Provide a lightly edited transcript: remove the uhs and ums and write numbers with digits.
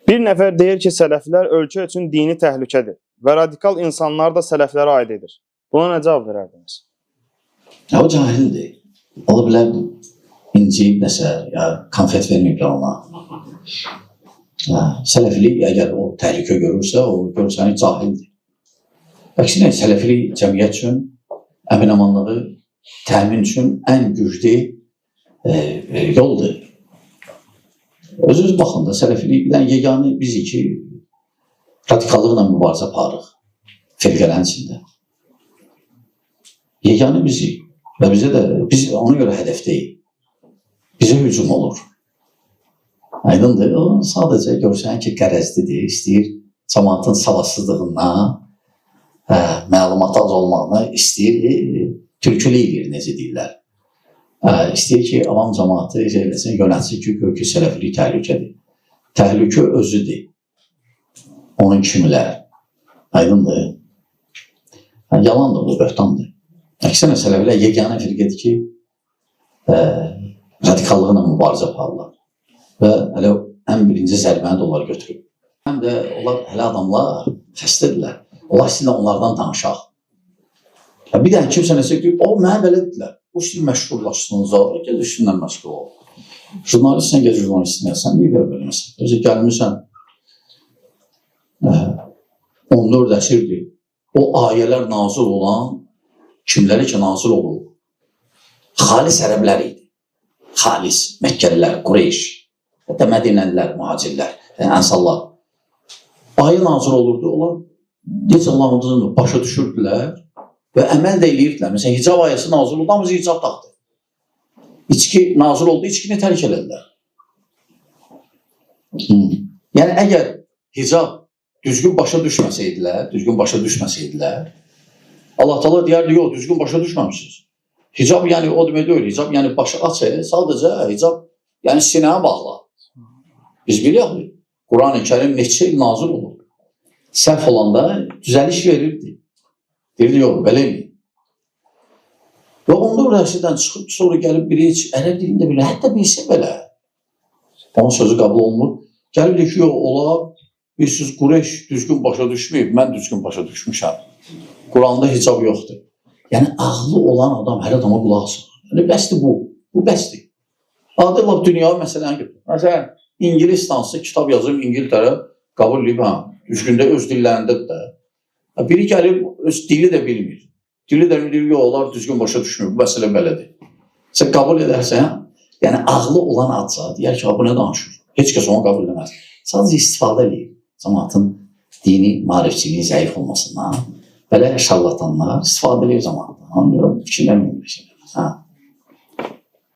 Bir nəfər deyir ki, sələflər ölkə üçün dini təhlükədir və radikal insanlar da sələflərə aid edir. Buna nə cavab verərdiniz? O cahildir. Ola bilər inciyib nəsə, ya konfet verməyiblər ona. Sələfilik əgər o təhlükə görürsə, o görsəni cahildir. Əksinə, sələfilik cəmiyyət üçün, əmin-amanlığı təmin üçün ən güclü yoldur. Özünüz baxın da, sələfilikdən yeganə bizik ki, radikallıqla mübarizə aparırıq, firqələrin içində. Yeganə bizik və bizə də, biz ona görə hədəfdəyik. Bizə hücum olur. Aydındır, o sadəcə görsən ki, qərəzlidir, istəyir cəmaatın savadsızlığından, məlumat az olmağını istəyir, tülkülü edir, necə deyirlər. İstəyir ki, avam cəmaatı yönətsin ki, ki, sələfilik təhlükədir. Təhlükə özüdür. Onun kimilər. Aydındır. Yalandır bu, böhtandır. Əksinə, sələfilər yeganə firqədir ki, radikallıqla mübarizə aparırlar. Və hələ ən birinci zərbəni də onlar götürüb. Həm də onlar, hələ adamlar xəstədirlər. Onlar sizinlə onlardan danışaq. Bir dənə kimsə nəsə deyib, o, mənə belədirlər. Bu işin məşğullaşdığınız zaman, gəl işinlə məşğul ol. Jurnalistsən, gəl jurnalistsən, sən niyə belə bilməsən? Özü gəlmirsən, 14 əsrdir. O ayələr nazil olan, kimləri ki nazil olur? Xalis ərəblər idi. Xalis, Məkkəlilər, Qureyş, hətta Mədinəlilər, mühacirlər, ənsarlar. Ayə nazil olurdu, onlar necə Allah'ın başa düşürdülər və əməl də eləyirdilər. Məsələn, hicab ayəsi nazil oldu, hamısı hicab taxdı. İçki nazil oldu, içkini tərk elədilər. Yəni, əgər hicab düzgün başa düşməsəydilər, Allah Teala deyərdi, yox, düzgün başa düşməmişsiniz. Hicab, yəni, o demək deyil, hicab, yəni, başı açır, sadəcə hicab, yəni, sinəyə bağla. Biz bilirik, Quran-ı Kərim neçə il nazil olur. Səhv olanda düzəliş verirdi. Deyirdi, yox, belə mi? Və 14 əsrdən çıxıb, sonra gəlib biri heç ərəb dilində bilir, hətta bilsə belə. Onun sözü qəbul olunur. Gəlib deyir ki, yox, olar, biz siz Qureyş düzgün başa düşməyib, mən düzgün başa düşmüşəm. Quranda hicab yoxdur. Yəni, ağlı olan adam hər adama qulaq asır. Yəni, bəsdir bu, bu bəsdir. Adı laf dünya məsələni götürür. Məsələn, İngilis dansı kitab yazıb İngiltərə qəbul edib, düzgündə öz dillərindədir də. Biri gəlib, öz dili də bilmir. Dili də bilir, yox, onlar düzgün başa düşmür, bu məsələ belədir. Sən qəbul edərsən, yəni ağlı olan adca, deyər ki, bu nə danışır? Heç kəs onu qəbul edəməz. Sadəcə istifadə edir. Cəmaatın dini marifçiliyi zəif olmasından, belə şarlatanlar istifadə edir cəmaatdan. Fikirləməyim.